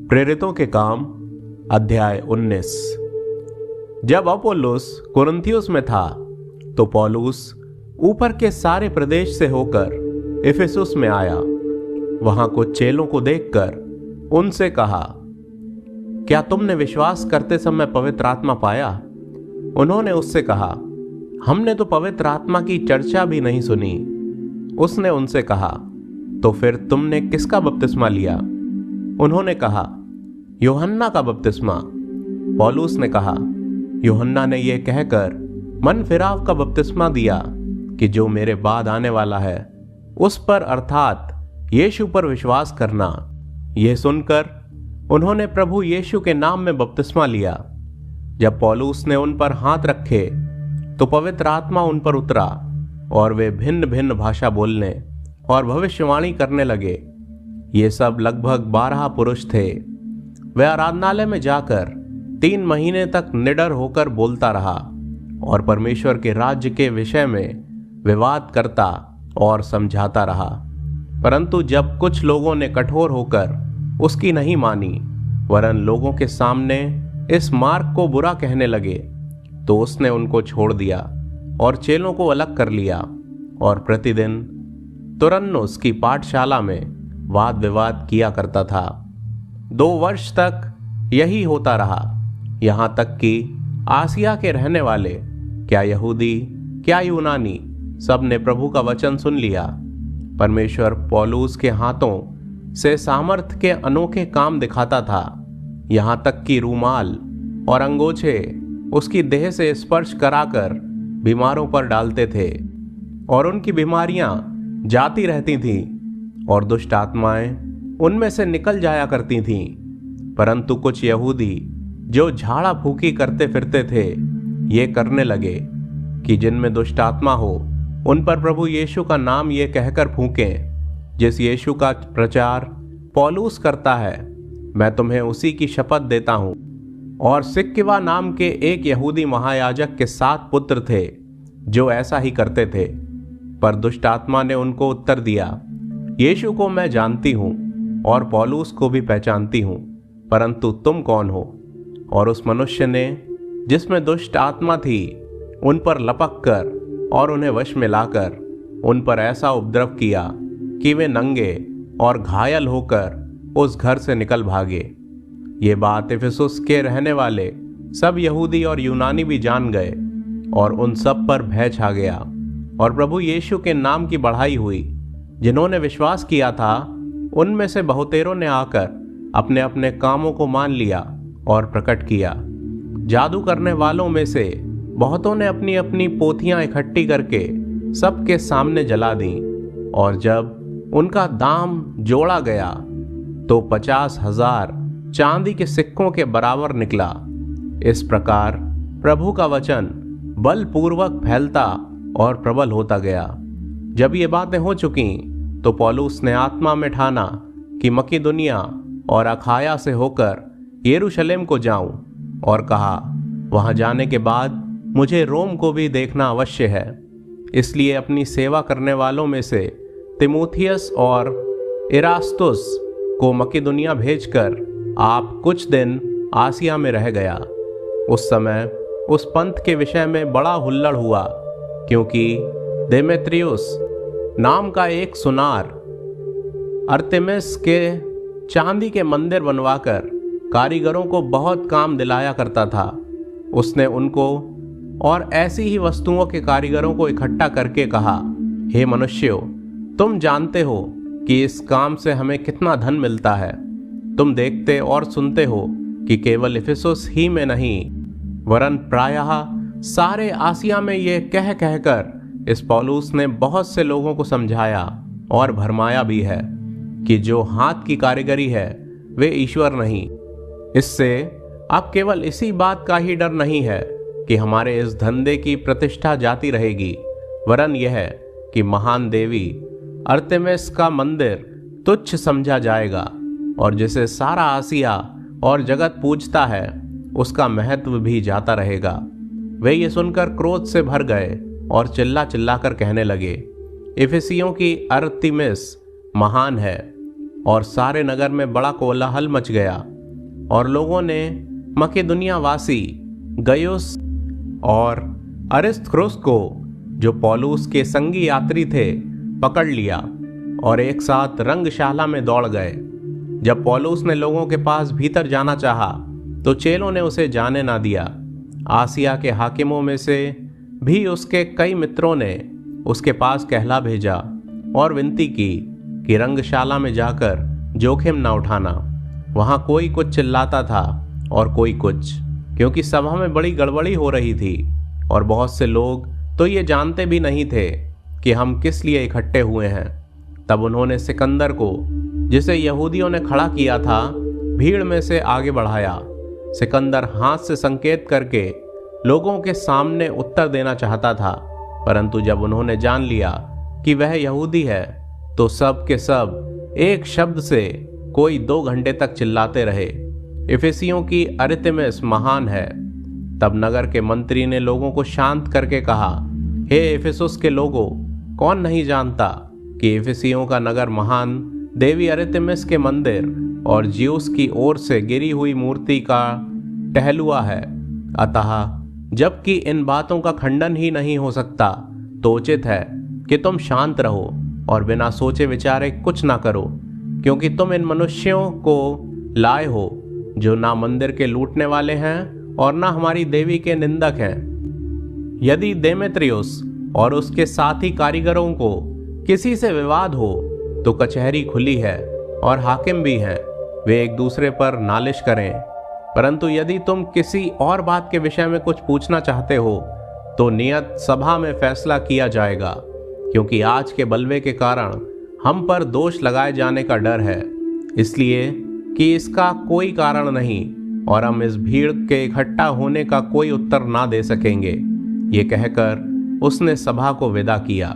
प्रेरितों के काम अध्याय 19। जब अपोल्लोस कुरिन्थियुस में था तो पौलुस ऊपर के सारे प्रदेश से होकर इफिसुस में आया। वहां कुछ चेलों को देखकर उनसे कहा, क्या तुमने विश्वास करते समय पवित्र आत्मा पाया? उन्होंने उससे कहा, हमने तो पवित्र आत्मा की चर्चा भी नहीं सुनी। उसने उनसे कहा, तो फिर तुमने किसका बपतिस्मा लिया? उन्होंने कहा, यूहन्ना का बपतिस्मा। पौलुस ने कहा, यूहन्ना ने यह कहकर मन फिराव का बपतिस्मा दिया कि जो मेरे बाद आने वाला है उस पर अर्थात यीशु पर विश्वास करना। यह सुनकर उन्होंने प्रभु यीशु के नाम में बपतिस्मा लिया। जब पौलुस ने उन पर हाथ रखे तो पवित्र आत्मा उन पर उतरा और वे भिन्न भिन्न भाषा बोलने और भविष्यवाणी करने लगे। ये सब लगभग 12 पुरुष थे। वे आराधनालय में जाकर 3 महीने तक निडर होकर बोलता रहा और परमेश्वर के राज्य के विषय में विवाद करता और समझाता रहा। परंतु जब कुछ लोगों ने कठोर होकर उसकी नहीं मानी, वरन लोगों के सामने इस मार्ग को बुरा कहने लगे, तो उसने उनको छोड़ दिया और चेलों को अलग कर लिया और प्रतिदिन तुरन्नुस की पाठशाला में वाद विवाद किया करता था। 2 वर्ष तक यही होता रहा, यहां तक कि आसिया के रहने वाले, क्या यहूदी क्या यूनानी, सब ने प्रभु का वचन सुन लिया। परमेश्वर पौलुस के हाथों से सामर्थ के अनोखे काम दिखाता था, यहां तक कि रूमाल और अंगोछे उसकी देह से स्पर्श कराकर बीमारों पर डालते थे और उनकी बीमारियां जाती रहती थीं और दुष्ट आत्माएं उनमें से निकल जाया करती थीं। परंतु कुछ यहूदी जो झाड़ा फूकी करते फिरते थे, ये करने लगे कि जिनमें दुष्ट आत्मा हो उन पर प्रभु यीशु का नाम ये कहकर फूकें, जिस यीशु का प्रचार पौलुस करता है, मैं तुम्हें उसी की शपथ देता हूं। और सिक्किवा नाम के एक यहूदी महायाजक के 7 पुत्र थे जो ऐसा ही करते थे। पर दुष्ट आत्मा ने उनको उत्तर दिया, यीशु को मैं जानती हूं और पौलुस को भी पहचानती हूं, परंतु तुम कौन हो? और उस मनुष्य ने जिसमें दुष्ट आत्मा थी उन पर लपक कर और उन्हें वश में लाकर उन पर ऐसा उपद्रव किया कि वे नंगे और घायल होकर उस घर से निकल भागे। ये बात इफिसुस के रहने वाले सब यहूदी और यूनानी भी जान गए और उन सब पर भय छा गया और प्रभु यीशु के नाम की बढ़ाई हुई। जिन्होंने विश्वास किया था उनमें से बहुतेरों ने आकर अपने अपने कामों को मान लिया और प्रकट किया। जादू करने वालों में से बहुतों ने अपनी अपनी पोथियां इकट्ठी करके सबके सामने जला दी, और जब उनका दाम जोड़ा गया तो 50,000 चांदी के सिक्कों के बराबर निकला। इस प्रकार प्रभु का वचन बलपूर्वक फैलता और प्रबल होता गया। जब ये बातें हो चुकी तो पौलुस ने आत्मा में ठाना कि मकिदुनिया और अखाया से होकर यरूशलेम को जाऊं, और कहा, वहां जाने के बाद मुझे रोम को भी देखना अवश्य है। इसलिए अपनी सेवा करने वालों में से तीमुथियुस और इरास्तुस को मकिदुनिया भेजकर आप कुछ दिन आसिया में रह गया। उस समय उस पंथ के विषय में बड़ा हुल्लड़ हुआ, क्योंकि देमेत्रियुस नाम का एक सुनार अर्तेमिस के चांदी के मंदिर बनवाकर कारीगरों को बहुत काम दिलाया करता था। उसने उनको और ऐसी ही वस्तुओं के कारीगरों को इकट्ठा करके कहा, हे मनुष्यों, तुम जानते हो कि इस काम से हमें कितना धन मिलता है। तुम देखते और सुनते हो कि केवल इफिसुस ही में नहीं, वरन प्रायः सारे आसिया में ये कह कहकर इस पौलुस ने बहुत से लोगों को समझाया और भरमाया भी है कि जो हाथ की कारीगरी है वे ईश्वर नहीं। इससे अब केवल इसी बात का ही डर नहीं है कि हमारे इस धंधे की प्रतिष्ठा जाती रहेगी, वरन यह है कि महान देवी अर्तेमिस का मंदिर तुच्छ समझा जाएगा, और जिसे सारा आसिया और जगत पूजता है उसका महत्व भी जाता रहेगा। वे ये सुनकर क्रोध से भर गए और चिल्ला चिल्ला कर कहने लगे, इफिसियों की अर्तिमिस महान है। और सारे नगर में बड़ा कोलाहल मच गया और लोगों ने मकेदुनिया वासी गयुस और अरिस्तर्खुस को, जो पौलुस के संगी यात्री थे, पकड़ लिया और एक साथ रंगशाला में दौड़ गए। जब पौलुस ने लोगों के पास भीतर जाना चाहा तो चेलों ने उसे जाने ना दिया। आसिया के हाकिमों में से भी उसके कई मित्रों ने उसके पास कहला भेजा और विनती की कि रंगशाला में जाकर जोखिम ना उठाना। वहां कोई कुछ चिल्लाता था और कोई कुछ, क्योंकि सभा में बड़ी गड़बड़ी हो रही थी और बहुत से लोग तो ये जानते भी नहीं थे कि हम किस लिए इकट्ठे हुए हैं। तब उन्होंने सिकंदर को, जिसे यहूदियों ने खड़ा किया था, भीड़ में से आगे बढ़ाया। सिकंदर हाथ से संकेत करके लोगों के सामने उत्तर देना चाहता था, परंतु जब उन्होंने जान लिया कि वह यहूदी है तो सब के सब एक शब्द से कोई 2 घंटे तक चिल्लाते रहे, इफिसियों की अरितेमिस महान है। तब नगर के मंत्री ने लोगों को शांत करके कहा, हे इफिसुस के लोगों, कौन नहीं जानता कि इफिसियों का नगर महान देवी अरितेमिस के मंदिर और ज्यूस की ओर से गिरी हुई मूर्ति का टहलुआ है। अतः जबकि इन बातों का खंडन ही नहीं हो सकता, तो उचित है कि तुम शांत रहो और बिना सोचे विचारे कुछ ना करो, क्योंकि तुम इन मनुष्यों को लाए हो जो ना मंदिर के लूटने वाले हैं और ना हमारी देवी के निंदक हैं। यदि देमेत्रियुस और उसके साथी कारीगरों को किसी से विवाद हो तो कचहरी खुली है और हाकिम भी हैं, वे एक दूसरे पर नालिश करें। परंतु यदि तुम किसी और बात के विषय में कुछ पूछना चाहते हो तो नियत सभा में फैसला किया जाएगा, क्योंकि आज के बलवे के कारण हम पर दोष लगाए जाने का डर है, इसलिए कि इसका कोई कारण नहीं और हम इस भीड़ के इकट्ठा होने का कोई उत्तर ना दे सकेंगे। ये कहकर उसने सभा को विदा किया।